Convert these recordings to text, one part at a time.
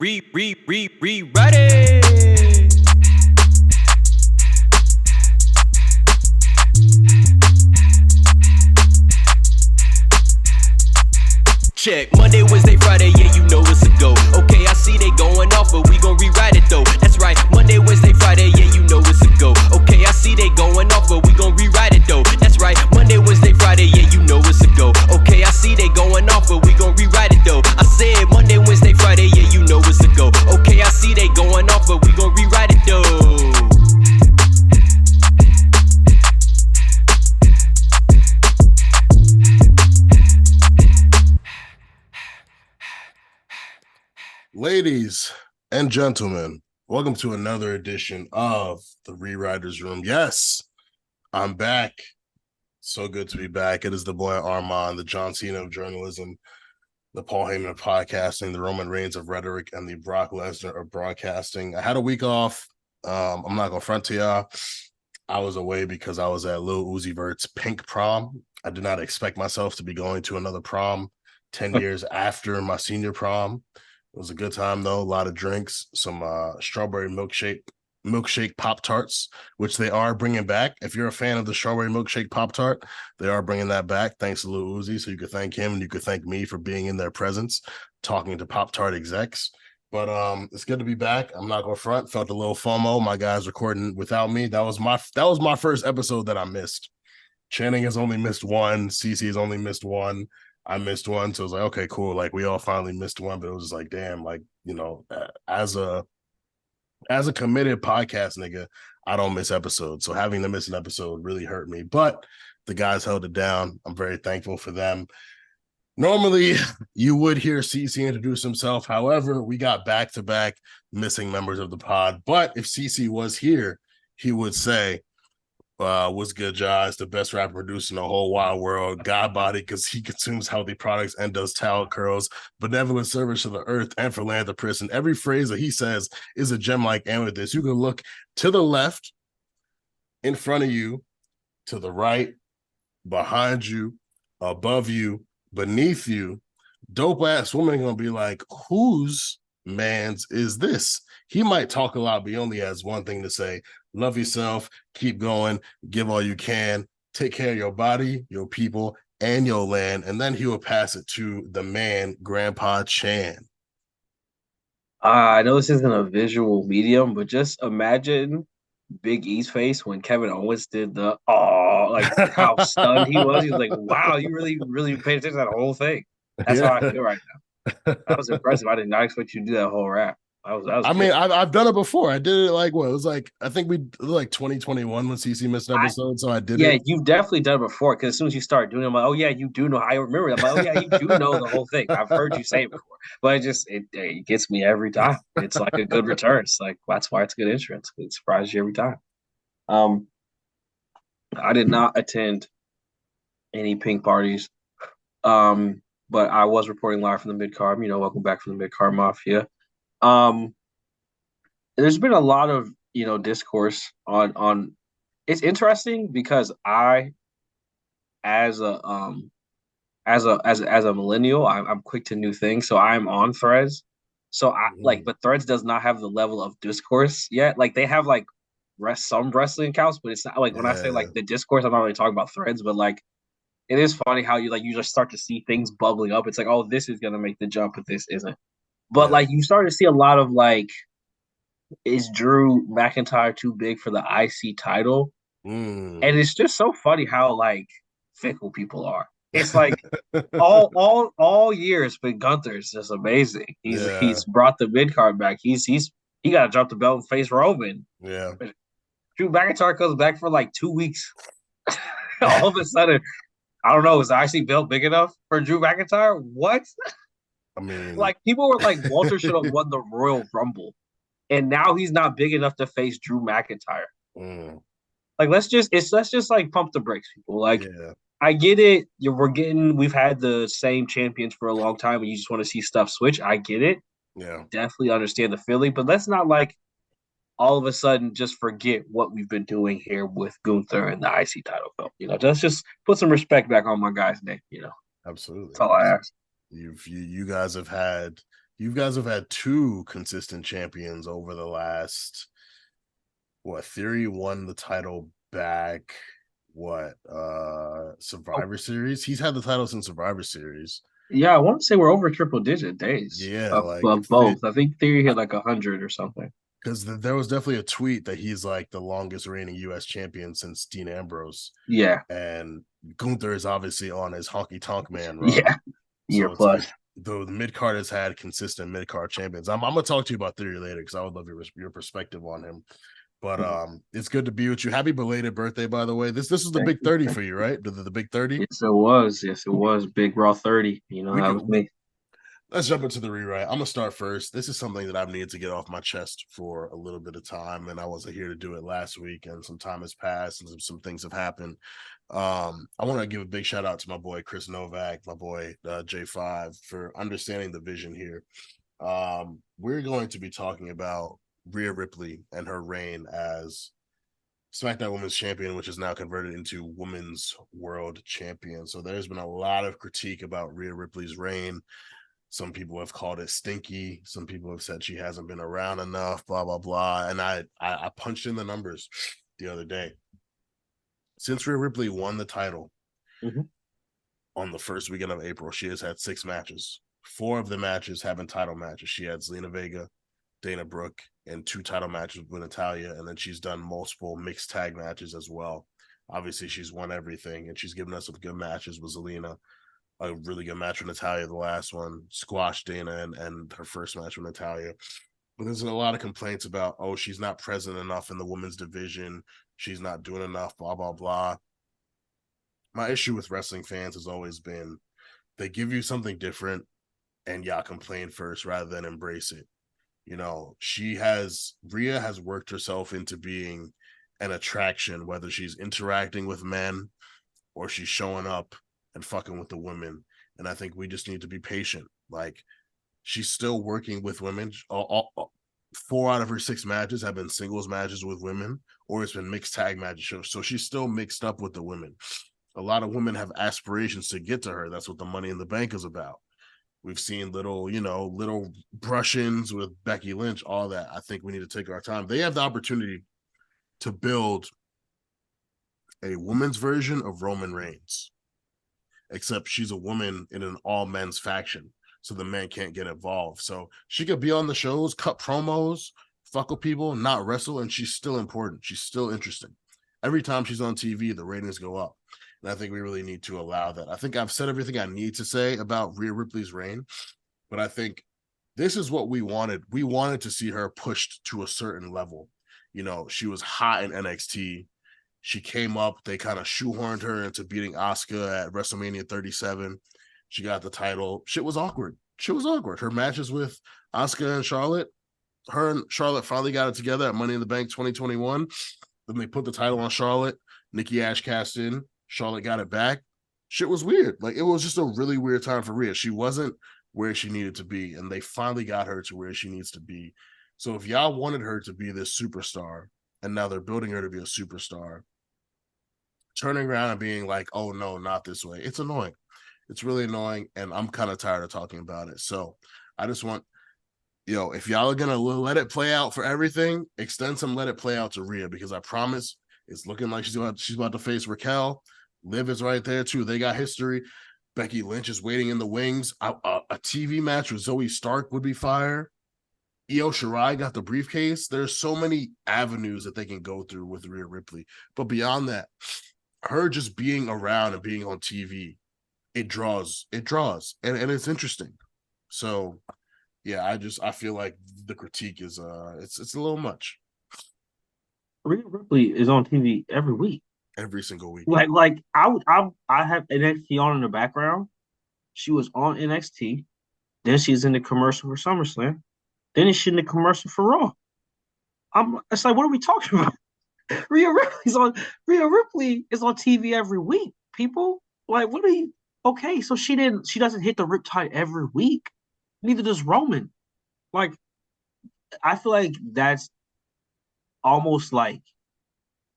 Ready. Check Monday, Wednesday, Friday, yeah, you know it's a go. Okay, I see they going off, but we gon' rewrite it though. That's right, Monday, Wednesday, Friday, yeah, you know it's a go. Okay, I see they going off, but we gon' rewrite it though. That's right, Monday, Wednesday, Friday, yeah, you know it's a go. Okay, I see they going off, but we gon' rewrite it though. I said Monday, Wednesday, Friday, yeah, you know it's a go. Okay, I see they going off, but we gon' rewrite it though. Ladies and gentlemen, welcome to another edition of the Rewriters Room. Yes, I'm back. So good to be back. It is the boy Armand, the John Cena of journalism, the Paul Heyman of podcasting, the Roman Reigns of rhetoric, and the Brock Lesnar of broadcasting. I had a week off. I'm not gonna front to y'all. I was away because I was at Lil Uzi Vert's pink prom. I did not expect myself to be going to another prom 10 years after my senior prom. It was a good time, though. A lot of drinks, some strawberry milkshake Pop-Tarts, which they are bringing back. If you're a fan of the strawberry milkshake Pop-Tart, they are bringing that back, thanks to Lil Uzi. So you could thank him and you could thank me for being in their presence, talking to Pop-Tart execs. But it's good to be back. I'm not going to front. Felt a little FOMO. My guys recording without me. That was my first episode that I missed. Channing has only missed one. CC has only missed one. I missed one, so it was like, okay, cool. Like we all finally missed one, but it was just like, damn, like, you know, as a committed podcast nigga, I don't miss episodes. So having to miss an episode really hurt me. But the guys held it down. I'm very thankful for them. Normally, you would hear CC introduce himself. However, we got back-to-back missing members of the pod. But if CC was here, he would say, what's good, Josh? The best rapper producer in the whole wide world. God body, because he consumes healthy products and does talent curls. Benevolent service to the earth and philanthropist. And every phrase that he says is a gem like amethyst. You can look to the left, in front of you, to the right, behind you, above you, beneath you. Dope ass woman gonna be like, whose man's is this? He might talk a lot, but he only has one thing to say. Love yourself, keep going, give all you can, take care of your body, your people, and your land, and then he will pass it to the man, Grandpa Chan. I know this isn't a visual medium, but just imagine Big E's face when Kevin Owens did the like how stunned he was. He was like, "Wow, you really, really paid attention to that whole thing." That's how I feel right now. That was impressive. I did not expect you to do that whole rap. That was I good. mean, I've done it before. I did it like what? It was like I think we like 2021 when CC missed an episode, so I did Yeah, it. you've definitely done it before. Because as soon as you start doing it, I'm like, "Oh yeah, you do know." I remember that. I'm like, "Oh yeah, you do know the whole thing." I've heard you say it before, but it gets me every time. It's like a good return. It's like that's why it's good insurance. It surprises you every time. Um, I did not attend any pink parties. But I was reporting live from the mid card. Welcome back from the mid card mafia. Um, there's been a lot of discourse on. It's interesting because I, as a millennial, I'm quick to new things, so I'm on Threads. So but Threads does not have the level of discourse yet. Like they have like some wrestling accounts, but it's not like when I say like the discourse, I'm not really talking about Threads, but like it is funny how you just start to see things bubbling up. It's like, oh, this is gonna make the jump, but this isn't. But like you start to see a lot of like, is Drew McIntyre too big for the IC title? And it's just so funny how like fickle people are. It's like all years, but Gunther is just amazing. He's brought the mid card back. He got to drop the belt and face Roman. Yeah. But Drew McIntyre comes back for like 2 weeks. All of a sudden, I don't know. Is the IC belt big enough for Drew McIntyre? What? I mean, like people were like, Walter should have won the Royal Rumble, and now he's not big enough to face Drew McIntyre. Like let's just like pump the brakes, people. Like I get it. We've had the same champions for a long time, and you just want to see stuff switch. I get it. Yeah, definitely understand the feeling, but let's not like all of a sudden just forget what we've been doing here with Gunther and the IC title belt. Let's just put some respect back on my guy's name. Absolutely. That's all I ask. You guys have had You guys have had two consistent champions over the last Theory won the title back Survivor Series. He's had the title since Survivor Series. Yeah, I want to say we're over triple digit days Yeah, like of both. I think Theory hit like 100 or something. Because there was definitely a tweet that he's like the longest reigning US champion since Dean Ambrose. Yeah. And Gunther is obviously on his honky tonk man run. Yeah. Year So it's plus. like the mid card has had consistent mid card champions. I'm gonna talk to you about Theory later because I would love your perspective on him. But it's good to be with you. Happy belated birthday, by the way. This is the Thank big you. 30 for you, right? The big 30. Yes, it was. Yes, it was. Big Raw 30. You know, that was me. Let's jump into the rewrite. I'm gonna start first. This is something that I've needed to get off my chest for a little bit of time, and I wasn't here to do it last week, and some time has passed and some things have happened. I want to give a big shout out to my boy Chris Novak, my boy J5, for understanding the vision here. We're going to be talking about Rhea Ripley and her reign as SmackDown Women's Champion, which is now converted into Women's World Champion. So there's been a lot of critique about Rhea Ripley's reign. Some people have called it stinky. Some people have said she hasn't been around enough, blah, blah, blah. And I punched in the numbers the other day. Since Rhea Ripley won the title on the first weekend of April, she has had 6 matches. 4 of the matches have been title matches. She had Zelina Vega, Dana Brooke, and 2 title matches with Natalya. And then she's done multiple mixed tag matches as well. Obviously, she's won everything, and she's given us some good matches with Zelina. A really good match with Natalya, the last one, squashed Dana and her first match with Natalya. But there's a lot of complaints about, oh, she's not present enough in the women's division. She's not doing enough, blah, blah, blah. My issue with wrestling fans has always been they give you something different and y'all complain first rather than embrace it. You know, Rhea has worked herself into being an attraction, whether she's interacting with men or she's showing up and fucking with the women. And I think we just need to be patient. Like, she's still working with women. 4 out of her 6 matches have been singles matches with women, or it's been mixed tag matches. So she's still mixed up with the women. A lot of women have aspirations to get to her. That's what the Money in the Bank is about. We've seen little brush-ins with Becky Lynch, all that. I think we need to take our time. They have the opportunity to build a women's version of Roman Reigns, except she's a woman in an all-men's faction, so the men can't get involved. So she could be on the shows, cut promos, fuck with people, not wrestle, and she's still important. She's still interesting. Every time she's on TV, the ratings go up. And I think we really need to allow that. I think I've said everything I need to say about Rhea Ripley's reign, but I think this is what we wanted. We wanted to see her pushed to a certain level. You know, she was hot in NXT. She came up, they kind of shoehorned her into beating Asuka at WrestleMania 37. She got the title. Shit was awkward. Her matches with Asuka and Charlotte, her and Charlotte finally got it together at Money in the Bank 2021. Then they put the title on Charlotte. Nikki Ash cast in. Charlotte got it back. Shit was weird. Like, it was just a really weird time for Rhea. She wasn't where she needed to be, and they finally got her to where she needs to be. So if y'all wanted her to be this superstar, and now they're building her to be a superstar, turning around and being like, oh, no, not this way. It's annoying. It's really annoying, and I'm kind of tired of talking about it. So I just want, if y'all are going to let it play out for everything, extend some let it play out to Rhea, because I promise it's looking like she's about to face Raquel. Liv is right there, too. They got history. Becky Lynch is waiting in the wings. A TV match with Zoe Stark would be fire. Io Shirai got the briefcase. There's so many avenues that they can go through with Rhea Ripley. But beyond that, her just being around and being on TV, it draws, and it's interesting. So yeah, I feel like the critique is it's a little much. Rhea Ripley is on TV every week, every single week. Like I have NXT on in the background. She was on NXT, then she's in the commercial for SummerSlam, then she's in the commercial for Raw. It's like, what are we talking about? Rhea Ripley is on TV every week. People, like, what are you? Okay, so she doesn't hit the Riptide every week. Neither does Roman. Like, I feel like that's almost like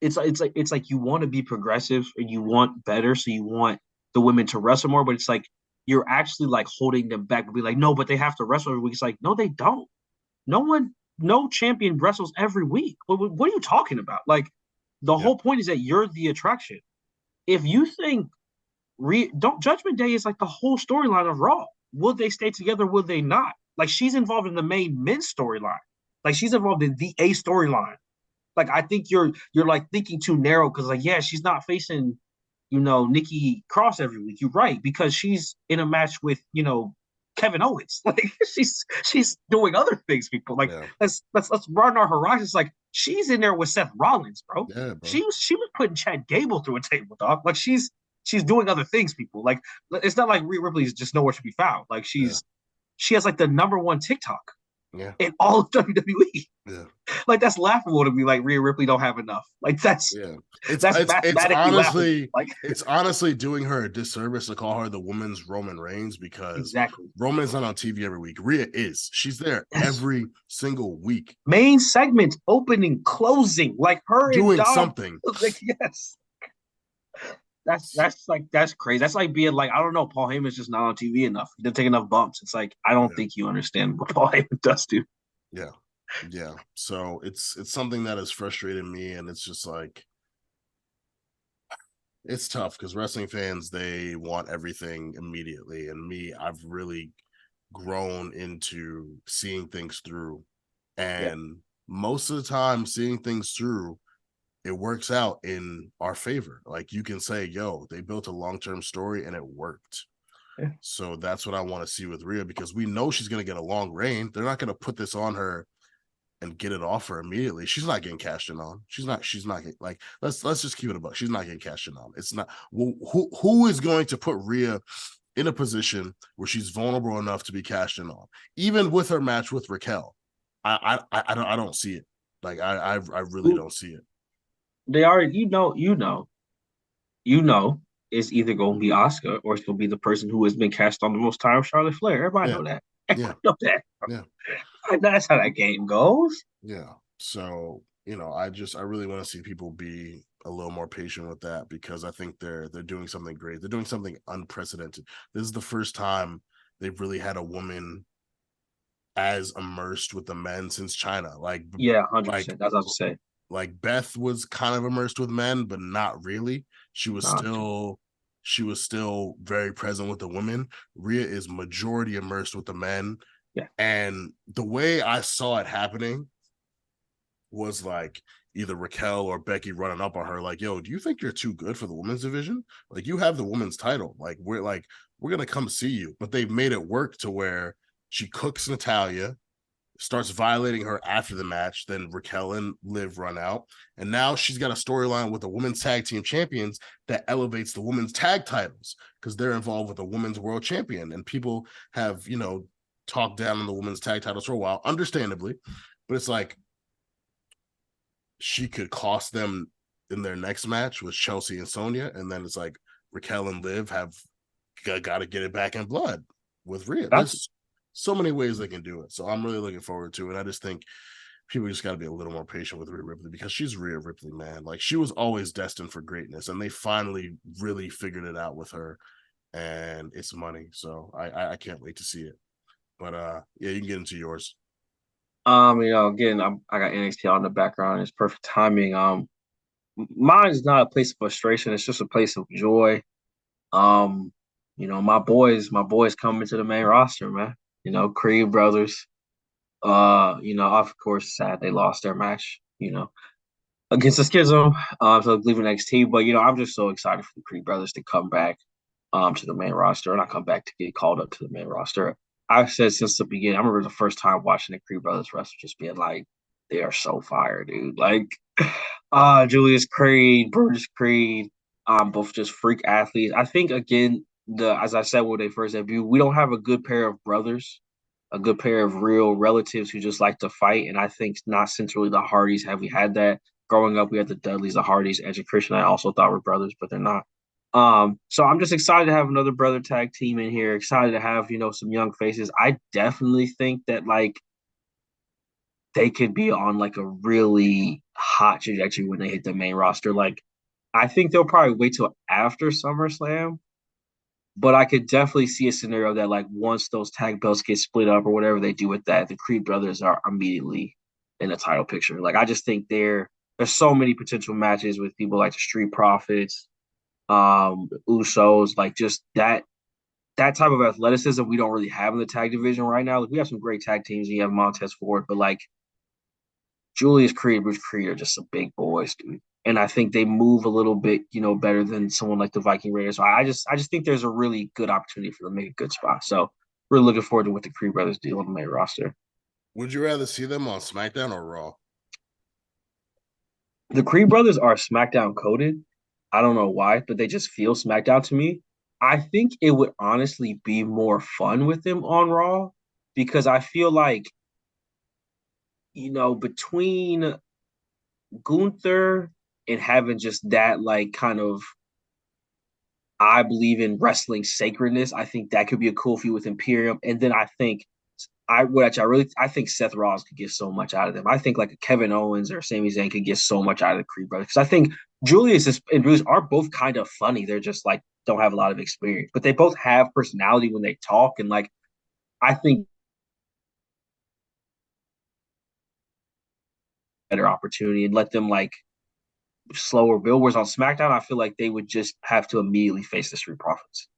it's like you want to be progressive and you want better, so you want the women to wrestle more, but it's like you're actually like holding them back and be like, no, but they have to wrestle every week. It's like, no, they don't. No champion wrestles every week. What are you talking about? Like, the whole point is that you're the attraction. If you think don't Judgment Day is like the whole storyline of Raw. Will they stay together? Will they not? Like, she's involved in the main men's storyline. Like, she's involved in the A storyline. Like, I think you're like thinking too narrow because like, yeah, she's not facing, Nikki Cross every week. You're right, because she's in a match with, Kevin Owens. Like, she's doing other things, people. Like, let's run our horizons. Like, she's in there with Seth Rollins, bro. Yeah, bro. She was putting Chad Gable through a table, dog. Like, she's doing other things, people. Like, it's not like Rhea Ripley is just nowhere to be found. Like, she has like the #1 TikTok in all of WWE. Yeah. Like, that's laughable to me. Like, Rhea Ripley don't have enough. Like, that's it's honestly like, it's honestly doing her a disservice to call her the women's Roman Reigns, because Roman is not on TV every week. Rhea is. She's there every single week. Main segment, opening, closing, like her doing something. Like, yes. That's crazy. That's like being like, I don't know, Paul Heyman's just not on TV enough. He didn't take enough bumps. It's like, I don't think you understand what Paul Heyman does do. Yeah. So it's something that has frustrated me, and it's just like, it's tough because wrestling fans, they want everything immediately. And me, I've really grown into seeing things through. And most of the time, seeing things through, it works out in our favor. Like, you can say, yo, they built a long-term story and it worked. So that's what I want to see with Rhea, because we know she's going to get a long reign. They're not going to put this on her and get it off her immediately. She's not getting cashed in on. She's not getting, like, let's just keep it a buck. She's not getting cashed in on. It's not, who is going to put Rhea in a position where she's vulnerable enough to be cashed in on? Even with her match with Raquel, I don't see it. Like, I really don't see it. They already, it's either going to be Asuka or it's going to be the person who has been cast on the most time, Charlotte Flair. Everybody know that. Everybody know that. Yeah. That's how that game goes. Yeah. So, I really want to see people be a little more patient with that, because I think they're doing something great. They're doing something unprecedented. This is the first time they've really had a woman as immersed with the men since China. Like, 100%. That's what I was saying. Like, Beth was kind of immersed with men, but not really. She was still very present with the women. Rhea is majority immersed with the men. Yeah. And the way I saw it happening was like either Raquel or Becky running up on her like, yo, do you think you're too good for the women's division? Like, you have the women's title. Like, we're going to come see you. But they've made it work to where she cooks Natalya, starts violating her after the match, then Raquel and Liv run out, and now she's got a storyline with the women's tag team champions that elevates the women's tag titles, because they're involved with a women's world champion, and people have, talked down on the women's tag titles for a while, understandably, but it's like, she could cost them in their next match with Chelsea and Sonya, and then it's like Raquel and Liv have got to get it back in blood with Rhea. There's so many ways they can do it. So I'm really looking forward to it. I just think people just got to be a little more patient with Rhea Ripley, because she's Rhea Ripley, man. Like, she was always destined for greatness, and they finally really figured it out with her, and it's money. So I can't wait to see it. But yeah, you can get into yours. Again, I got NXT on the background. It's perfect timing. Mine is not a place of frustration. It's just a place of joy. My boys coming to the main roster, man. Creed brothers. Of course, sad they lost their match, against the Schism. So leaving NXT. But I'm just so excited for the Creed brothers to come back to the main roster, and I come back to get called up to the main roster. I've said since the beginning, I remember the first time watching the Creed brothers wrestle, just being like, they are so fire, dude. Like, Julius Creed, Brutus Creed, both just freak athletes. I think, again, as I said when they first debuted, we don't have a good pair of brothers, a good pair of real relatives who just like to fight. And I think not since really the Hardys have we had that. Growing up, we had the Dudleys, the Hardys, Edge and Christian. I also thought were brothers, but they're not. So I'm just excited to have another brother tag team in here. Excited to have, some young faces. I definitely think that, like, they could be on like a really hot trajectory when they hit the main roster. Like, I think they'll probably wait till after SummerSlam But I could definitely see a scenario that like once those tag belts get split up or whatever they do with that, the Creed brothers are immediately in the title picture. Like I just think there's so many potential matches with people like the Street Profits, Usos, like just that type of athleticism we don't really have in the tag division right now. Like, we have some great tag teams. And you have Montez Ford, but like Julius Creed, Bruce Creed are just some big boys, dude. And I think they move a little bit, better than someone like the Viking Raiders. So I just think there's a really good opportunity for them to make a good spot. So really looking forward to what the Creed brothers do on the main roster. Would you rather see them on SmackDown or Raw? The Creed brothers are SmackDown coded. I don't know why, but they just feel SmackDown to me. I think it would honestly be more fun with them on Raw because I feel like, between Gunther and having just that like kind of I believe in wrestling sacredness. I think that could be a cool feud with Imperium. And then I think Seth Rollins could get so much out of them. I think like a Kevin Owens or Sami Zayn could get so much out of the Creed brothers. Because I think and Bruce are both kind of funny. They're just like don't have a lot of experience, but they both have personality when they talk. And like I think better opportunity and let them like slower build. Whereas on SmackDown, I feel like they would just have to immediately face the Street Profits.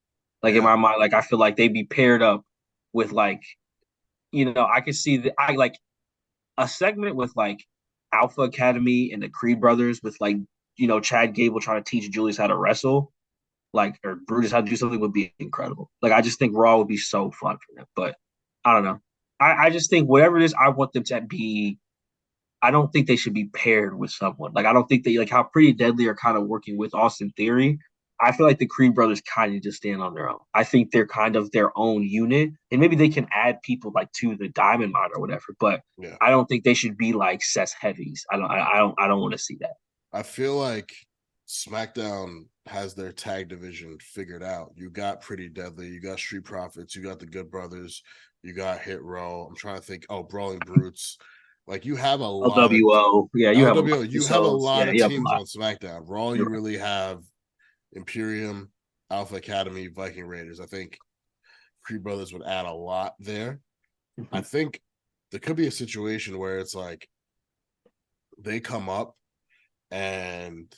Like in Yeah. my mind, like I feel like they'd be paired up with like, I could see that I like a segment with like Alpha Academy and the Creed brothers with like, Chad Gable trying to teach Julius how to wrestle, like or Brutus how to do something would be incredible. Like I just think Raw would be so fun for them. But I don't know. I just think whatever it is, I want them to be I don't think they should be paired with someone. Like I don't think they like how Pretty Deadly are kind of working with Austin Theory. I feel like the Creed brothers kind of just stand on their own. I think they're kind of their own unit, and maybe they can add people like to the Diamond Mine or whatever. But Yeah. I don't think they should be like Seth Heavies. I don't want to see that. I feel like SmackDown has their tag division figured out. You got Pretty Deadly, you got Street Profits, you got the Good Brothers, you got Hit Row. I'm trying to think. Oh, Brawling Brutes. Like you have a lot of LWO, yeah, you have a lot LWO. of You have a episodes. lot Yeah, of you have a teams lot. on SmackDown. Raw, you You're right. really have Imperium, Alpha Academy, Viking Raiders. I think Creed Brothers would add a lot there. I Mhm. think there could be a situation where it's like they come up and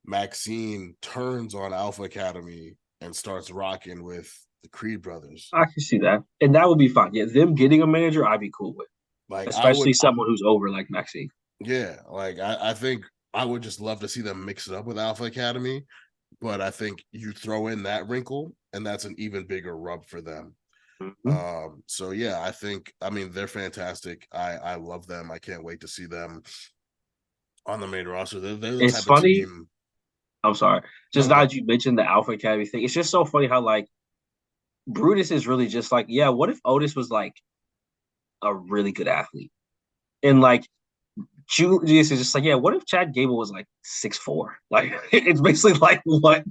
Maxine turns on Alpha Academy and starts rocking with the Creed brothers. I can see that, and that would be fine. Yeah, them getting a manager, I'd be cool with, Like I would, especially someone who's over like Maxine. yeah. Like I think I would just love to see them mix it up with Alpha Academy, but I think you throw in that wrinkle, and that's an even bigger rub for them. Mhm. So yeah, I mean they're fantastic. I love them. I can't wait to see them on the main roster. They're the It's type of funny. team. I'm sorry. No, Just now go. that you mentioned the Alpha Academy thing, it's just so funny how like Brutus is really just like, yeah, what if Otis was like a really good athlete? And like Julius is just like, yeah, what if Chad Gable was like 6'4"? Like it's basically like what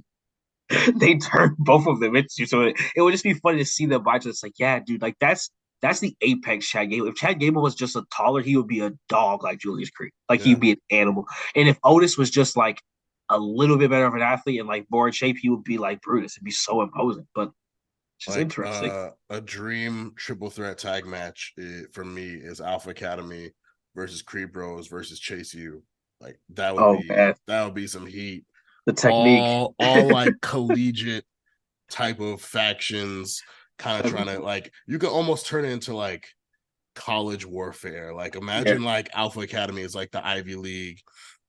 they turned both of them into. So it would just be funny to see them by just like, yeah, dude, like that's the apex Chad Gable. If Chad Gable was just a taller, he would be a dog like Julius Creed. Like Yeah. he'd be an animal. And if Otis was just like a little bit better of an athlete and like more in shape, he would be like Brutus. It'd be so imposing. But it's just Like interesting. a dream triple threat tag match for me is Alpha Academy versus Creed Bros versus Chase U. Like Oh man, that would be some heat. the technique. All like collegiate type of factions, kind of trying to like you could almost turn it into like college warfare. Like Yeah, imagine like Alpha Academy is like the Ivy League,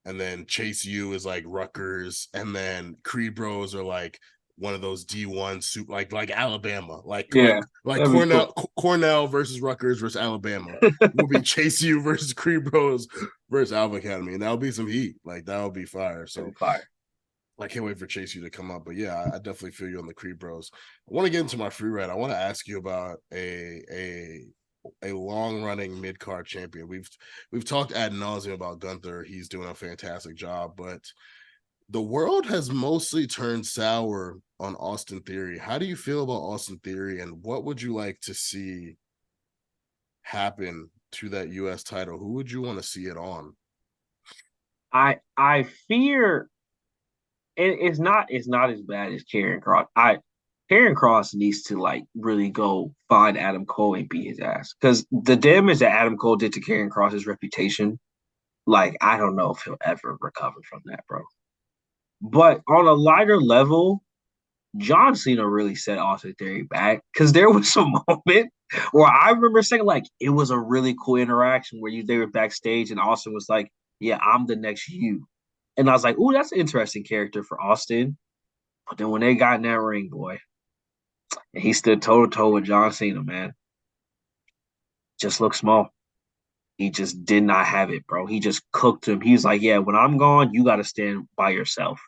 and then Chase U is like Rutgers, and then Creed Bros are like one of those D1 soup like Alabama, yeah, like that'd be cool. Cornell versus Rutgers versus Alabama. Will be Chase U versus Creed Bros versus Alpha Academy, and that'll be some heat. Like that'll be fire. That'd So be fire. I can't wait for Chase U to come up. But yeah, I definitely feel you on the Creed Bros. I want to get into my free ride. I want to ask you about a long running mid card champion. We've talked ad nauseum about Gunther. He's doing a fantastic job, but the world has mostly turned sour on Austin Theory. How do you feel about Austin Theory, and what would you like to see happen to that U.S. title? Who would you want to see it on? I fear it's not as bad as Karen Cross. Karrion Kross needs to like really go find Adam Cole and beat his ass because the damage that Adam Cole did to Karrion Kross's reputation, like I don't know if he'll ever recover from that, bro. But on a lighter level, John Cena really set Austin Theory back because there was a moment where I remember saying like it was a really cool interaction where they were backstage and Austin was like, "Yeah, I'm the next you," and I was like, "Ooh, that's an interesting character for Austin." But then when they got in that ring, boy, and he stood toe to toe with John Cena, man, just looked small. He just did not have it, bro. He just cooked him. He's like, "Yeah, when I'm gone, you got to stand by yourself."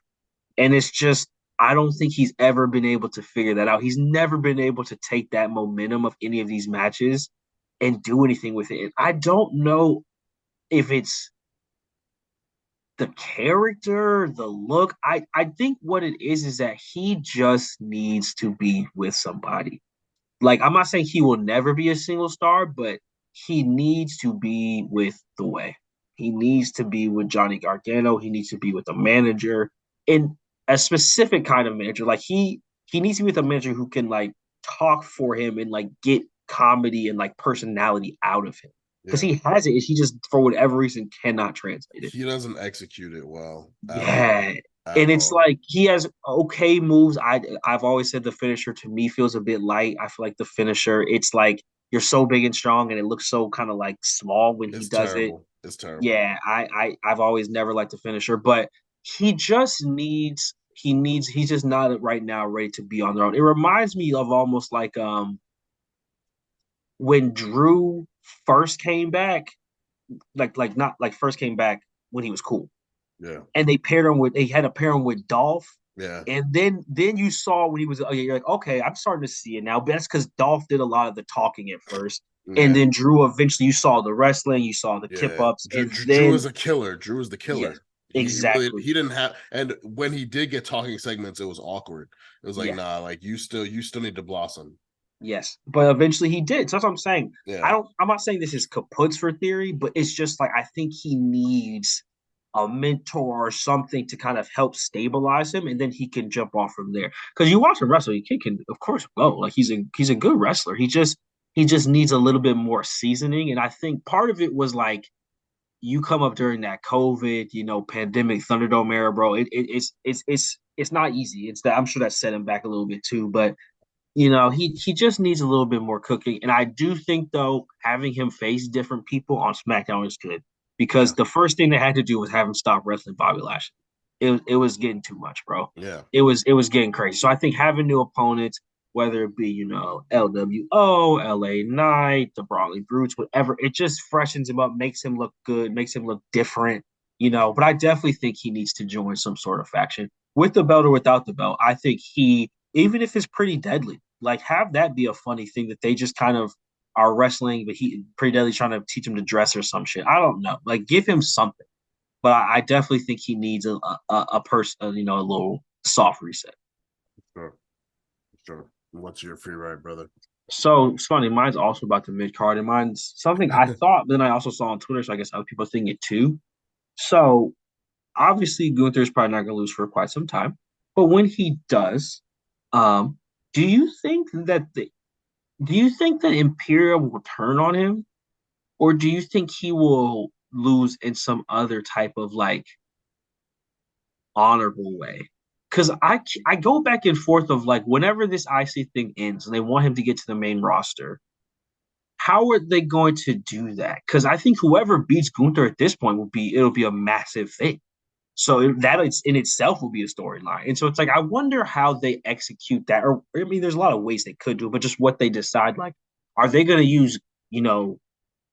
And it's just, I don't think he's ever been able to figure that out. He's never been able to take that momentum of any of these matches and do anything with it. And I don't know if it's the character, the look. I think what it is that he just needs to be with somebody. Like, I'm not saying he will never be a single star, but he needs to be with the way. He needs to be with Johnny Gargano. He needs to be with a manager and a specific kind of manager. Like he needs to be with a manager who can like talk for him and like get comedy and like personality out of him. Because Yeah. he has it, he just for whatever reason cannot translate it. He doesn't execute it well at all. Yeah. At And it's all. like he has okay moves. I've always said the finisher to me feels a bit light. I feel like the finisher, it's like you're so big and strong, and it looks so kind of like small when he It's does it. terrible. It's terrible. Yeah, I've always never liked the finisher, but he just needs he's just not right now ready to be on their own. It reminds me of almost like when Drew first came back, like not like first came back when he was cool Yeah. and they had to pair him with Dolph. Yeah. And then you saw when he was you're like, okay, I'm starting to see it now. But that's because Dolph did a lot of the talking at first. And Yeah. then Drew eventually you saw the wrestling, you saw the kip Yeah. ups, and Drew then is a killer. Drew is the yes, killer. He really exactly. he didn't have, and when he did get talking segments, it was awkward. It was like, Yeah, nah, like you still need to blossom. yes. But eventually he did. So that's what I'm saying. Yeah. I'm not saying this is kaputs for theory, but it's just like I think he needs a mentor or something to kind of help stabilize him, and then he can jump off from there. Because you watch him wrestle, he can of course go. Like he's a good wrestler. He just needs a little bit more seasoning. And I think part of it was like you come up during that COVID, pandemic Thunderdome era, bro. It's not easy. It's that I'm sure that set him back a little bit too. But he just needs a little bit more cooking. And I do think though, having him face different people on SmackDown is good because Yeah. the first thing they had to do was have him stop wrestling Bobby Lashley. It was getting too much, bro. Yeah. It was getting crazy. So I think having new opponents, whether it be LWO, LA Knight, the Brawley Brutes, whatever, it just freshens him up, makes him look good, makes him look different. But I definitely think he needs to join some sort of faction with the belt or without the belt. I think even if it's pretty deadly, like have that be a funny thing that they just kind of are wrestling, but he pretty deadly trying to teach him to dress or some shit. I don't know. Like give him something. But I definitely think he needs a person, a little soft reset. Sure. Sure. What's your free ride, brother? So it's funny. Mine's also about the mid card, and mine's something I thought, but then I also saw on Twitter. So I guess other people think it too. So obviously Gunther's probably not going to lose for quite some time, but when he does, um, do you think that Imperium will turn on him, or do you think he will lose in some other type of like honorable way? Because I go back and forth of like whenever this IC thing ends and they want him to get to the main roster, how are they going to do that? Because I think whoever beats Gunther at this point it'll be a massive thing. So that it's in itself will be a storyline. And so it's like I wonder how they execute that. Or I mean, there's a lot of ways they could do it, but just what they decide. Like, are they going to use, you know,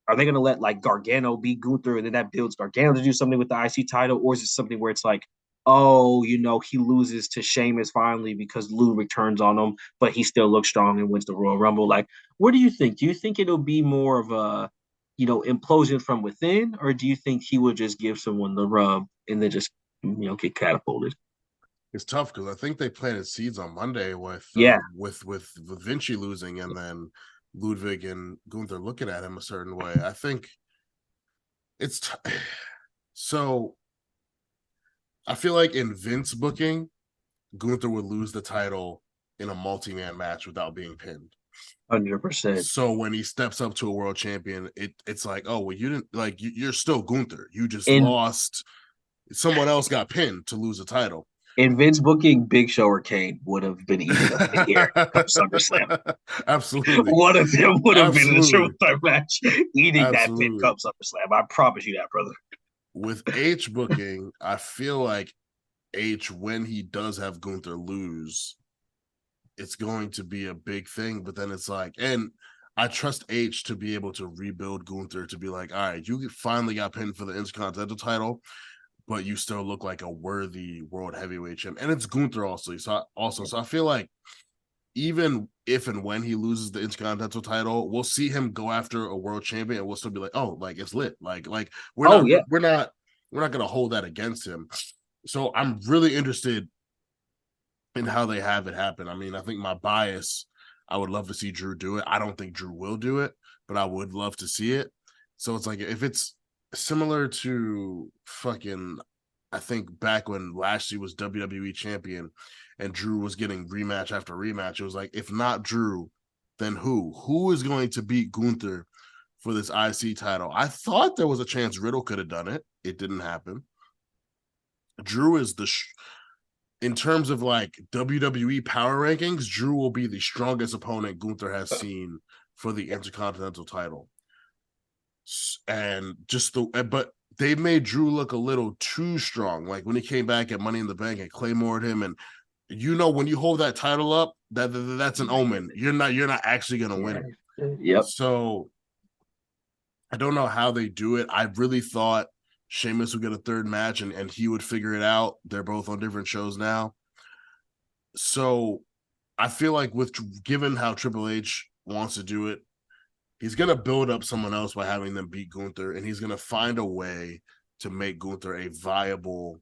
are they going to let like Gargano beat Gunther and then that builds Gargano to do something with the IC title? Or is it something where it's like, oh, he loses to Sheamus finally because Ludwig turns on him, but he still looks strong and wins the Royal Rumble? Like, what do you think? Do you think it'll be more of a, implosion from within, or do you think he will just give someone the rub and then just, get catapulted? It's tough because I think they planted seeds on Monday Yeah. with Vinci losing and then Ludwig and Gunther looking at him a certain way. I think it's so. I feel like in Vince booking, Gunther would lose the title in a multi-man match without being pinned. 100%. So when he steps up to a world champion, it's like, oh well, you didn't like you're still Gunther. You just lost. Someone else got pinned to lose a title. In Vince booking, Big Show or Kane would have been eating up in here come SummerSlam. Absolutely. One of them would have been in a triple threat match eating Absolutely. that pin come SummerSlam. I promise you that, brother. With H booking, I feel like H, when he does have Gunther lose, it's going to be a big thing. But then it's like, and I trust H to be able to rebuild Gunther to be like, all right, you finally got pinned for the Intercontinental title, but you still look like a worthy world heavyweight champ. And it's Gunther also. So I feel like even if and when he loses the Intercontinental title, we'll see him go after a world champion and we'll still be like, oh, like it's lit. Like we're not gonna hold that against him. So I'm really interested in how they have it happen. I mean, I think my bias, I would love to see Drew do it. I don't think Drew will do it, but I would love to see it. So it's like if it's similar to fucking, I think back when Lashley was WWE champion and Drew was getting rematch after rematch, it was like, if not Drew, then who? Who is going to beat Gunther for this IC title? I thought there was a chance Riddle could have done it. It didn't happen. Drew is in terms of like WWE power rankings, Drew will be the strongest opponent Gunther has seen for the Intercontinental title. And but they made Drew look a little too strong. Like when he came back at Money in the Bank and Claymored him, and when you hold that title up, that's an omen. You're not actually gonna win it. Yep. So I don't know how they do it. I really thought Sheamus would get a third match and he would figure it out. They're both on different shows now. So I feel like given how Triple H wants to do it, he's going to build up someone else by having them beat Gunther, and he's going to find a way to make Gunther a viable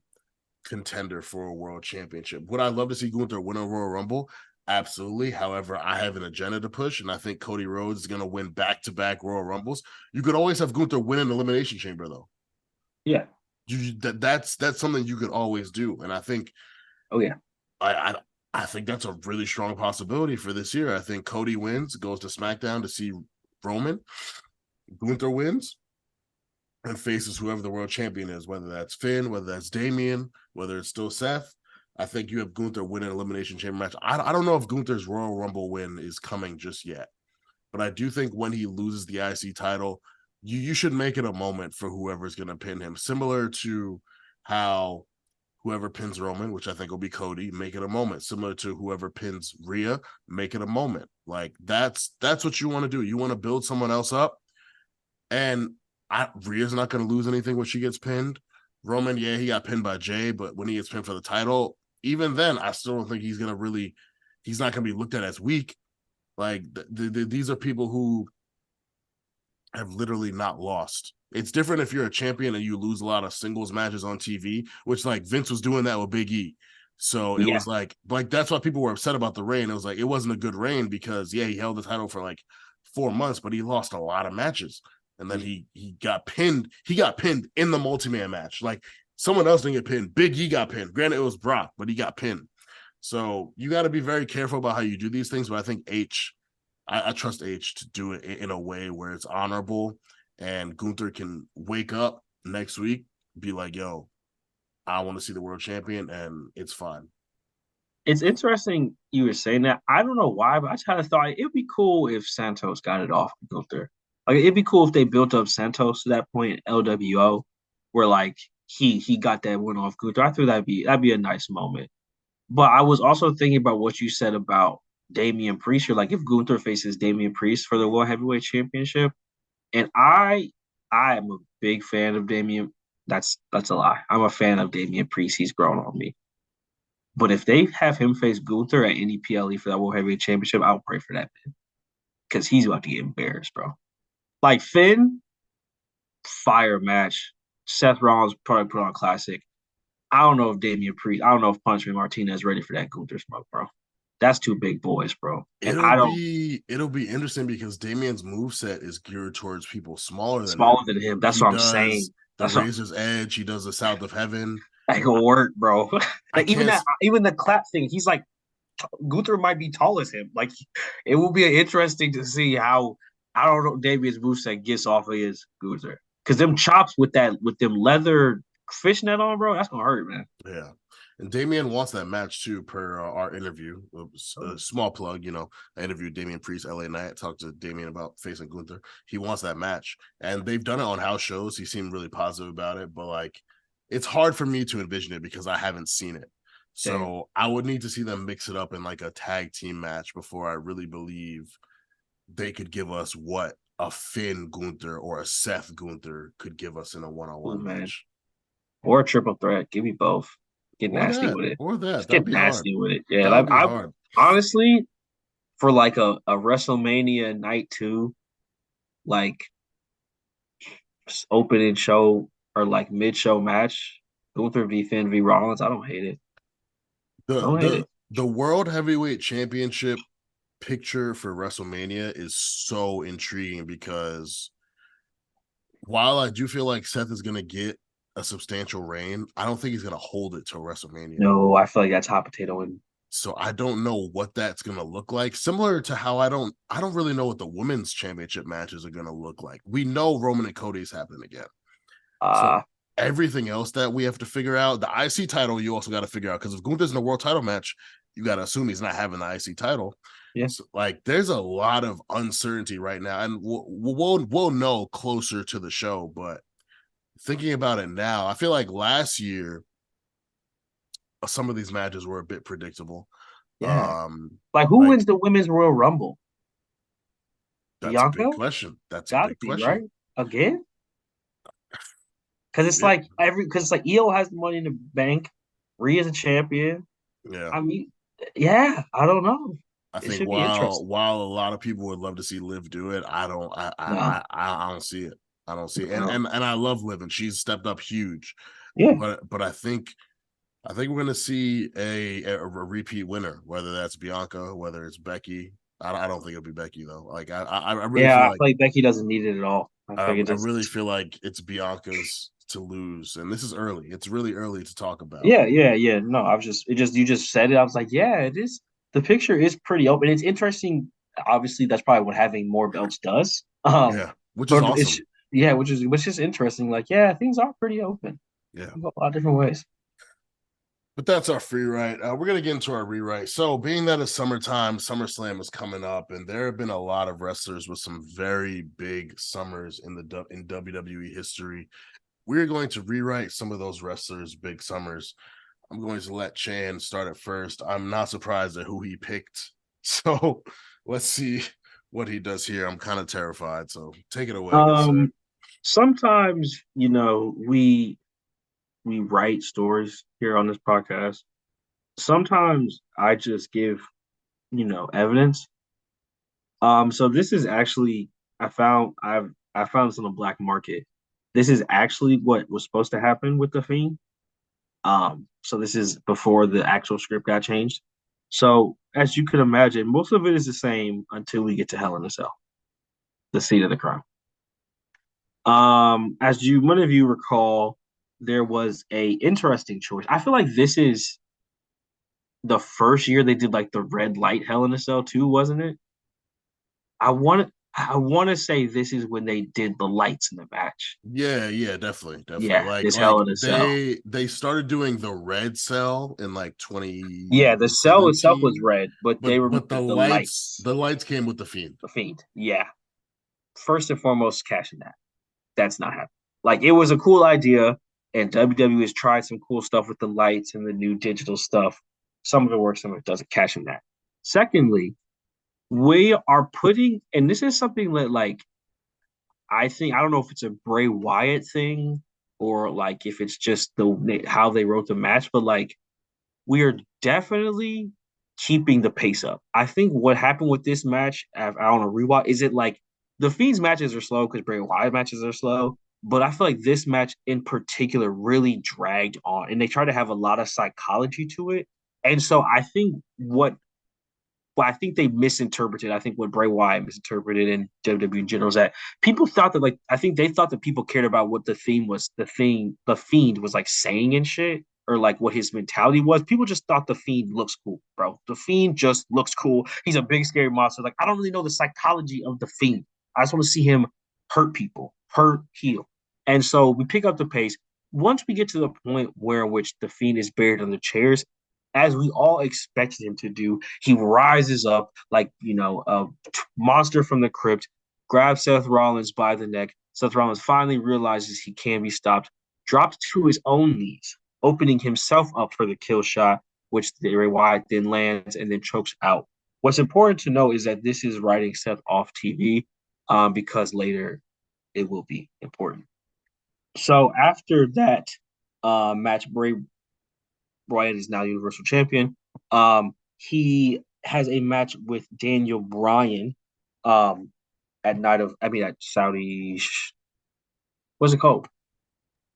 contender for a world championship. Would I love to see Gunther win a Royal Rumble? Absolutely. However, I have an agenda to push, and I think Cody Rhodes is going to win back-to-back Royal Rumbles. You could always have Gunther win an Elimination Chamber, though. Yeah. That's something you could always do, and I think. Oh yeah. I think that's a really strong possibility for this year. I think Cody wins, goes to SmackDown to see Roman. Gunther wins and faces whoever the world champion is, whether that's Finn, whether that's Damian, whether it's still Seth. I think you have Gunther win an Elimination Chamber match. I don't know if Gunther's Royal Rumble win is coming just yet, but I do think when he loses the IC title, you should make it a moment for whoever's going to pin him, similar to how whoever pins Roman, which I think will be Cody, make it a moment. Similar to whoever pins Rhea, make it a moment. Like that's what you want to do. You want to build someone else up. And Rhea's not going to lose anything when she gets pinned. Roman, yeah, he got pinned by Jay, but when he gets pinned for the title, even then, I still don't think he's not going to be looked at as weak. Like these are people who have literally not lost. It's different if you're a champion and you lose a lot of singles matches on TV, which like Vince was doing that with Big E. So it was like that's why people were upset about the reign. It was like it wasn't a good reign because he held the title for like 4 months, but he lost a lot of matches. And then he got pinned. He got pinned in the multi-man match. Like someone else didn't get pinned. Big E got pinned. Granted, it was Brock, but he got pinned. So you got to be very careful about how you do these things. But I think I trust H to do it in a way where it's honorable, and Gunther can wake up next week, be like, yo, I want to see the world champion, and it's fine. It's interesting you were saying that. I don't know why, but I kind of thought it'd be cool if Santos got it off Gunther. Like it'd be cool if they built up Santos to that point in LWO, where like he got that win off Gunther. I thought that'd be a nice moment. But I was also thinking about what you said about Damian Priest. You're like, if Gunther faces Damian Priest for the World Heavyweight Championship, and I am a big fan of Damian. That's a lie. I'm a fan of Damian Priest. He's grown on me. But if they have him face Gunther at any PLE for that World Heavyweight Championship, I'll pray for that man because he's about to get embarrassed, bro. Like Finn, fire match. Seth Rollins probably put on classic. I don't know if Punishment Martinez is ready for that Gunther smoke, bro. That's two big boys, bro. And it'll be interesting because Damian's moveset is geared towards people smaller than him. That's what I'm saying. The Razor's Edge, he does the South of Heaven. That could work, bro. Like even the clap thing, he's like Gunther might be tall as him. Like it will be interesting to see how I don't know Damian's moveset gets off of his Gunther. Because them chops with them leather fishnet on, bro, that's gonna hurt, man. Yeah. And Damian wants that match too, per our interview. A small plug, I interviewed Damian Priest LA Night, talked to Damian about facing Gunther. He wants that match, and they've done it on house shows. He seemed really positive about it, but like, it's hard for me to envision it because I haven't seen it. So I would need to see them mix it up in like a tag team match before I really believe they could give us what a Finn Gunther or a Seth Gunther could give us in a one-on-one match. Or a triple threat. Give me both. Get or nasty that, with it. Or that. Just That'd get be nasty hard. with it. Yeah, That would be hard. Honestly, for like a WrestleMania night 2, like opening show or like mid-show match, Gunther v Finn v Rollins, I don't hate it. The World Heavyweight Championship picture for WrestleMania is so intriguing because while I do feel like Seth is going to get a substantial reign, I don't think he's going to hold it till WrestleMania. No, I feel like that's hot potato. And so I don't know what that's going to look like. Similar to how I don't really know what the women's championship matches are going to look like. We know Roman and Cody's happening again. So everything else that we have to figure out, the IC title, you also got to figure out, because if Gunther's in a world title match, you got to assume he's not having the IC title. Yeah. So, like, there's a lot of uncertainty right now, and we'll know closer to the show. But thinking about it now, I feel like last year some of these matches were a bit predictable. Yeah. Like who wins the women's Royal Rumble? That's Bianca? a big question. That's Gotta a big be, question. right? Again? Because it's like Io has the Money in the Bank. Rhea's a champion. Yeah. I mean, yeah, I don't know. I think while a lot of people would love to see Liv do it, I don't see it. I don't see it. And I love Liv, and she's stepped up huge. Yeah. But I think we're gonna see a repeat winner, whether that's Bianca, whether it's Becky. I don't think it'll be Becky though. Like I really feel like Becky doesn't need it at all. I really feel like it's Bianca's to lose, and this is early. It's really early to talk about. Yeah. No, you just said it. I was like, yeah, it is. The picture is pretty open. It's interesting. Obviously, that's probably what having more belts does. Which is awesome. Which is interesting. Like, yeah, things are pretty open. Yeah, a lot of different ways. But that's our free write. We're going to get into our rewrite. So being that it's summertime, SummerSlam is coming up, and there have been a lot of wrestlers with some very big summers in WWE history. We're going to rewrite some of those wrestlers' big summers. I'm going to let Chan start it first. I'm not surprised at who he picked. So let's see what he does here. I'm kind of terrified. So take it away. Sometimes, we write stories here on this podcast. Sometimes I just give, evidence. So this is actually I found this on the black market. This is actually what was supposed to happen with the Fiend. So this is before the actual script got changed. So as you could imagine, most of it is the same until we get to Hell in a Cell, the seat of the crown. As one of you recall, there was a interesting choice. I feel like this is the first year they did like the red light Hell in a Cell too, wasn't it? I want to say this is when they did the lights in the match. Yeah, definitely. Yeah, like Hell in a Cell. They started doing the red cell in like 20. Yeah, the cell itself was red, but they were the lights. The lights came with the Fiend. The Fiend, yeah. First and foremost, cashing that. That's not happening. Like it was a cool idea, and WWE has tried some cool stuff with the lights and the new digital stuff. Some of it works, some of it doesn't. Cashing that. Secondly, we are putting, and this is something that, like, I don't know if it's a Bray Wyatt thing or like if it's just how they wrote the match, but like we are definitely keeping the pace up. I think what happened with this match, I don't know, rewatch, is it like the Fiend's matches are slow because Bray Wyatt matches are slow, but I feel like this match in particular really dragged on, and they try to have a lot of psychology to it. And so I think I think they misinterpreted. I think what Bray Wyatt misinterpreted in WWE in general is that people thought that, I think they thought that people cared about what the theme was, the Fiend was like saying and shit. or like what his mentality was. People just thought the Fiend looks cool, bro. The Fiend just looks cool. He's a big scary monster. Like I don't really know the psychology of the Fiend. I just want to see him hurt people, hurt, heal. And so we pick up the pace. Once we get to the point where in which the Fiend is buried under chairs, as we all expected him to do, he rises up like, a monster from the crypt, grabs Seth Rollins by the neck. Seth Rollins finally realizes he can be stopped, drops to his own knees, opening himself up for the kill shot, which Bray Wyatt then lands and then chokes out. What's important to know is that this is writing Seth off TV because later it will be important. So after that match, Bray Wyatt is now Universal Champion. He has a match with Daniel Bryan at Saudi. What's it called?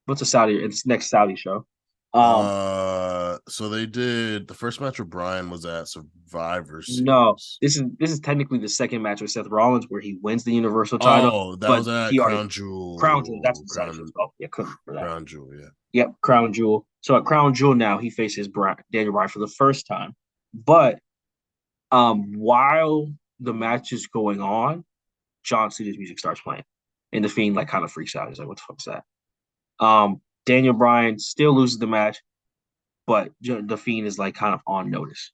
What's the Saudi? It's next Saudi show. So they did the first match with Bryan was at Survivor Series. No, this is technically the second match with Seth Rollins where he wins the Universal title. Oh, that was at Crown Jewel. Crown Jewel. That's what the Saudi show's called. Yeah, couldn't remember that. Crown Jewel. Yeah. Yep, Crown Jewel. So at Crown Jewel now he faces Daniel Bryan for the first time, but while the match is going on, John Cena's music starts playing, and the Fiend like kind of freaks out. He's like, "What the fuck's that?" Daniel Bryan still loses the match, but the Fiend is like kind of on notice.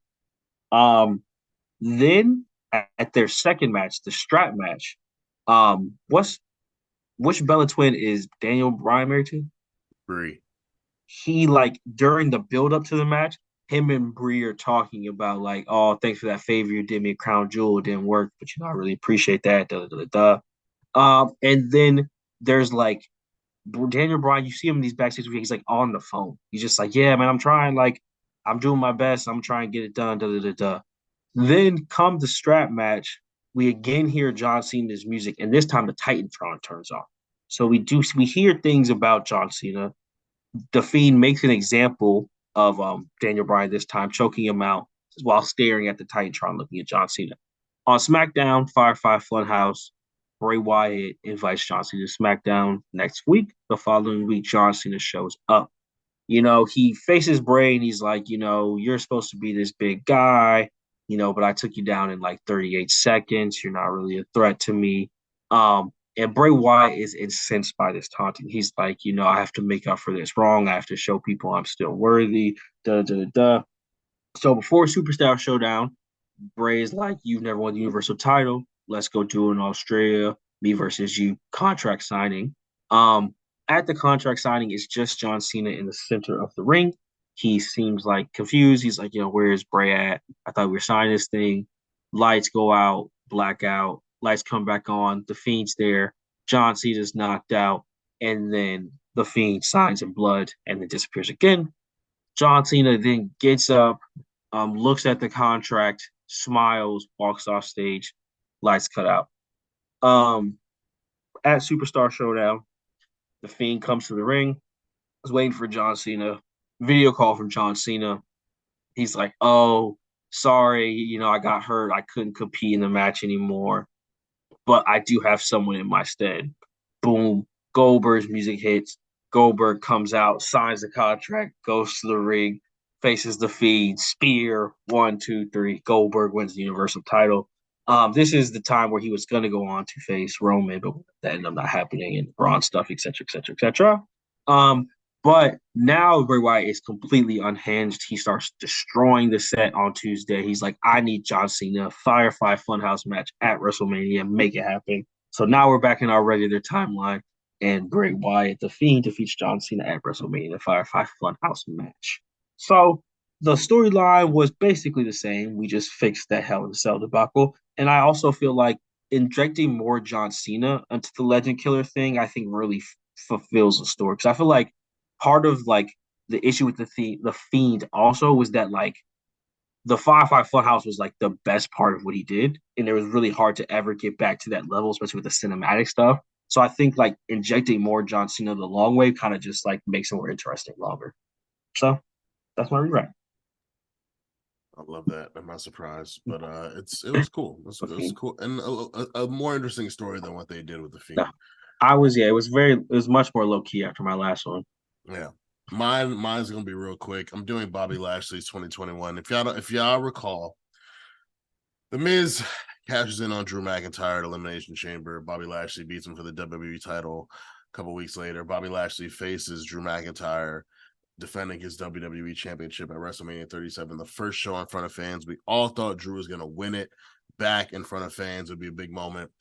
Then at their second match, the strap match, which Bella twin is Daniel Bryan married to? Brie. He like during the build up to the match, him and Brie are talking about like, oh, thanks for that favor you did me at Crown Jewel. It didn't work, but I really appreciate that. And then there's like Daniel Bryan, you see him in these backstage, he's like on the phone. He's just like, yeah, man, I'm trying, like, I'm doing my best. I'm trying to get it done. Then come the strap match, we again hear John Cena's music, and this time the Titantron turns on. So we hear things about John Cena. The Fiend makes an example of Daniel Bryan this time, choking him out while staring at the Titantron, looking at John Cena. On SmackDown, Firefly Funhouse, Bray Wyatt invites John Cena to SmackDown next week. The following week, John Cena shows up. He faces Bray and he's like, you're supposed to be this big guy, but I took you down in like 38 seconds. You're not really a threat to me. And Bray Wyatt is incensed by this taunting. He's like, I have to make up for this wrong. I have to show people I'm still worthy. So before Superstar Showdown, Bray is like, you've never won the Universal title. Let's go do it in Australia. Me versus you contract signing. At the contract signing, it's just John Cena in the center of the ring. He seems like confused. He's like, where's Bray at? I thought we were signing this thing. Lights go out, blackout. Lights come back on. The Fiend's there. John Cena's knocked out. And then the Fiend signs in blood and then disappears again. John Cena then gets up, looks at the contract, smiles, walks off stage. Lights cut out. At Superstar Showdown, the Fiend comes to the ring. I was waiting for John Cena. Video call from John Cena. He's like, oh, sorry, I got hurt. I couldn't compete in the match anymore. But I do have someone in my stead. Boom. Goldberg's music hits. Goldberg comes out, signs the contract, goes to the ring, faces the Fiend. Spear. 1, 2, 3. Goldberg wins the Universal title. This is the time where he was going to go on to face Roman, but that ended up not happening, and Braun stuff, etc., etc., etc. But now Bray Wyatt is completely unhinged. He starts destroying the set on Tuesday. He's like, I need John Cena, Firefly Funhouse match at WrestleMania, make it happen. So now we're back in our regular timeline, and Bray Wyatt, the Fiend, defeats John Cena at WrestleMania, the Firefly Funhouse match. So the storyline was basically the same. We just fixed that Hell in a Cell debacle. And I also feel like injecting more John Cena into the Legend Killer thing, I think really fulfills the story. Because I feel like part of like the issue with the Fiend also was that like the Firefly Funhouse was like the best part of what he did. And it was really hard to ever get back to that level, especially with the cinematic stuff. So I think like injecting more John Cena the long way kind of just like makes it more interesting longer. So that's my rewrite. I love that. I'm not surprised, but it was cool. It was cool, and a more interesting story than what they did with the Fiend. No, it was much more low key after my last one. Yeah, Mine's gonna be real quick. I'm doing Bobby Lashley's 2021. If y'all recall, The Miz cashes in on Drew McIntyre at Elimination Chamber. Bobby Lashley beats him for the WWE title. A couple weeks later, Bobby Lashley faces Drew McIntyre, defending his WWE Championship at WrestleMania 37, the first show in front of fans. We all thought Drew was gonna win it back in front of fans. It would be a big moment.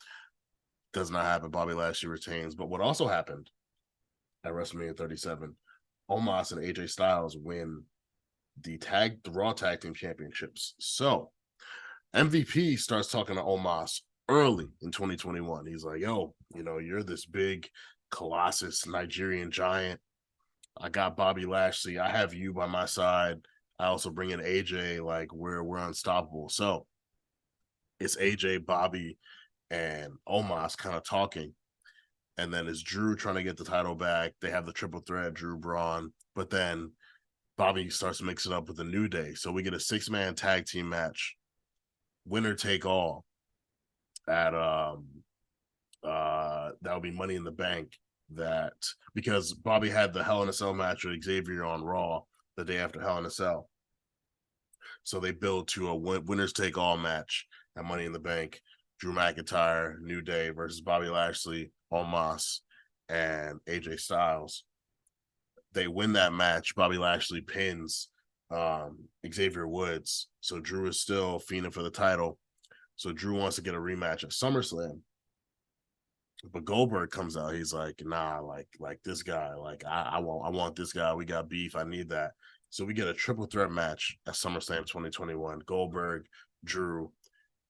Does not happen. Bobby Lashley retains. But what also happened at WrestleMania 37? Omos and AJ Styles win the Raw Tag Team Championships. So MVP starts talking to Omos early in 2021. He's like, yo, you're this big colossus Nigerian giant. I got Bobby Lashley. I have you by my side. I also bring in AJ, like we're unstoppable. So it's AJ, Bobby, and Omos kind of talking. And then it's Drew trying to get the title back. They have the triple threat, Drew, Braun. But then Bobby starts mixing up with the New Day. So we get a 6-man tag team match, winner take all, at that'll be Money in the Bank. That because Bobby had the Hell in a Cell match with Xavier on Raw the day after Hell in a Cell. So they build to a winners take all match at Money in the Bank. Drew McIntyre, New Day versus Bobby Lashley, Omos, and AJ Styles. They win that match. Bobby Lashley pins Xavier Woods. So Drew is still fiending for the title. So Drew wants to get a rematch at SummerSlam. But Goldberg comes out. He's like, nah, like this guy. Like, I want this guy. We got beef. I need that. So we get a triple threat match at SummerSlam 2021. Goldberg, Drew,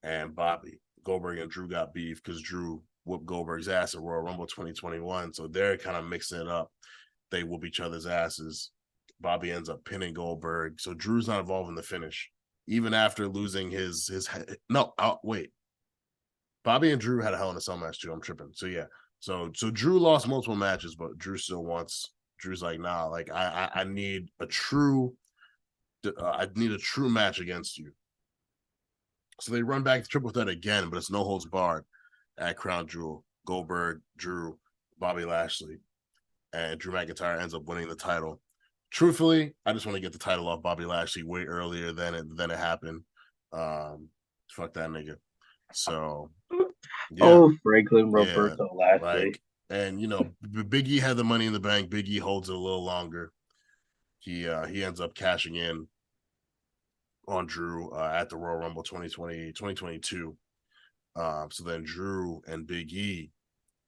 and Bobby. Goldberg and Drew got beef because Drew whooped Goldberg's ass at Royal Rumble 2021. So they're kind of mixing it up. They whoop each other's asses. Bobby ends up pinning Goldberg. So Drew's not involved in the finish. Even after losing his wait. Bobby and Drew had a Hell in a Cell match too. I'm tripping. So yeah. So Drew lost multiple matches, but Drew still wants. Drew's like, nah, like I need a true match against you. So they run back to triple threat again, but it's no holds barred at Crown Jewel. Goldberg, Drew, Bobby Lashley, and Drew McIntyre ends up winning the title. Truthfully, I just want to get the title off Bobby Lashley way earlier than it happened. Fuck that nigga. So yeah. Franklin Roberto Lashley. And Big E had the Money in the Bank. Big E holds it a little longer. He ends up cashing in on Drew at the Royal Rumble 2022. So then Drew and Big E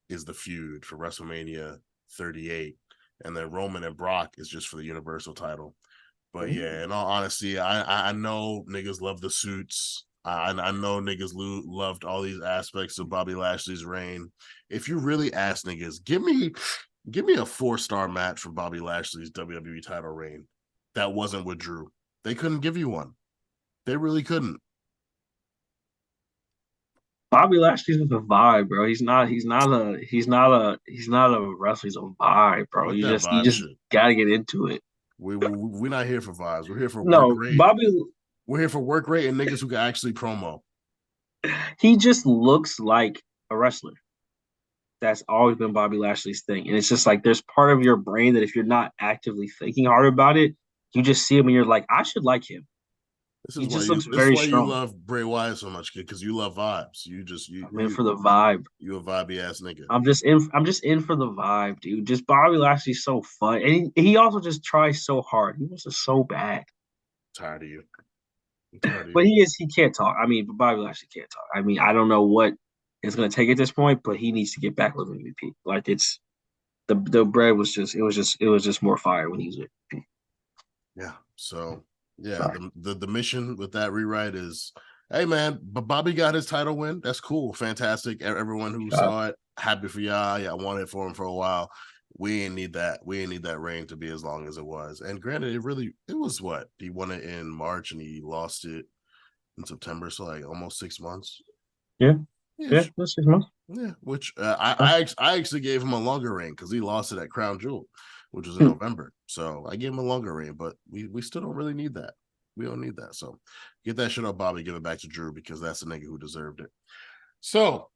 is the feud for WrestleMania 38. And then Roman and Brock is just for the Universal title. But yeah, in all honesty, I know niggas love the suits. I know niggas loved all these aspects of Bobby Lashley's reign. If you really ask niggas, give me a 4-star match for Bobby Lashley's WWE title reign that wasn't with Drew. They couldn't give you one. They really couldn't. Bobby Lashley's with a vibe, bro. He's not a wrestler. He's a vibe, bro. You just gotta get into it. We're not here for vibes. We're here for work rate. We're here for work rate and niggas who can actually promo. He just looks like a wrestler. That's always been Bobby Lashley's thing. And it's just like there's part of your brain that if you're not actively thinking hard about it, you just see him and you're like, I should like him. This is why you love Bray Wyatt so much, kid, because you love vibes. I'm in for the vibe. You a vibey ass nigga. I'm just in for the vibe, dude. Just Bobby Lashley's so fun. And he also just tries so hard. He wants it so bad. Tired of you. But he can't talk. I mean, Bobby Lashley can't talk. I mean, I don't know what it's gonna take at this point, but he needs to get back with MVP. Like it's the bread was just more fire when he was with MVP. Yeah. So yeah, the mission with that rewrite is, hey man, but Bobby got his title win. That's cool, fantastic. Everyone who saw it, happy for y'all. Yeah, I wanted it for him for a while. We ain't need that. We ain't need that reign to be as long as it was. And granted, it was what he won it in March and he lost it in September, so like almost 6 months. Yeah, 6 months. Yeah, which I actually gave him a longer reign because he lost it at Crown Jewel, which was in November. So I gave him a longer reign, but we still don't really need that. We don't need that. So get that shit up, Bobby. Give it back to Drew because that's the nigga who deserved it. So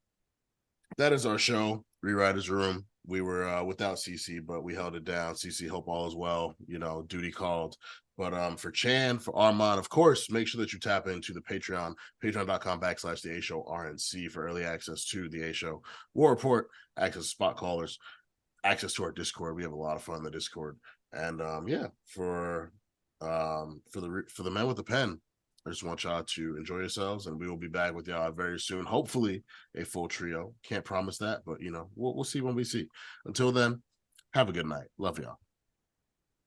that is our show, Rewriters Room. We were without CC, but we held it down. CC, hope all is well. You know, duty called. But for Chan, for Armand, of course, make sure that you tap into the Patreon, patreon.com/the A Show RNC for early access to the A Show War Report, access to spot callers, access to our Discord. We have a lot of fun in the Discord. And yeah, for the men with the pen, I just want y'all to enjoy yourselves, and we will be back with y'all very soon. Hopefully, a full trio. Can't promise that, but you know, we'll see when we see. Until then, have a good night. Love y'all.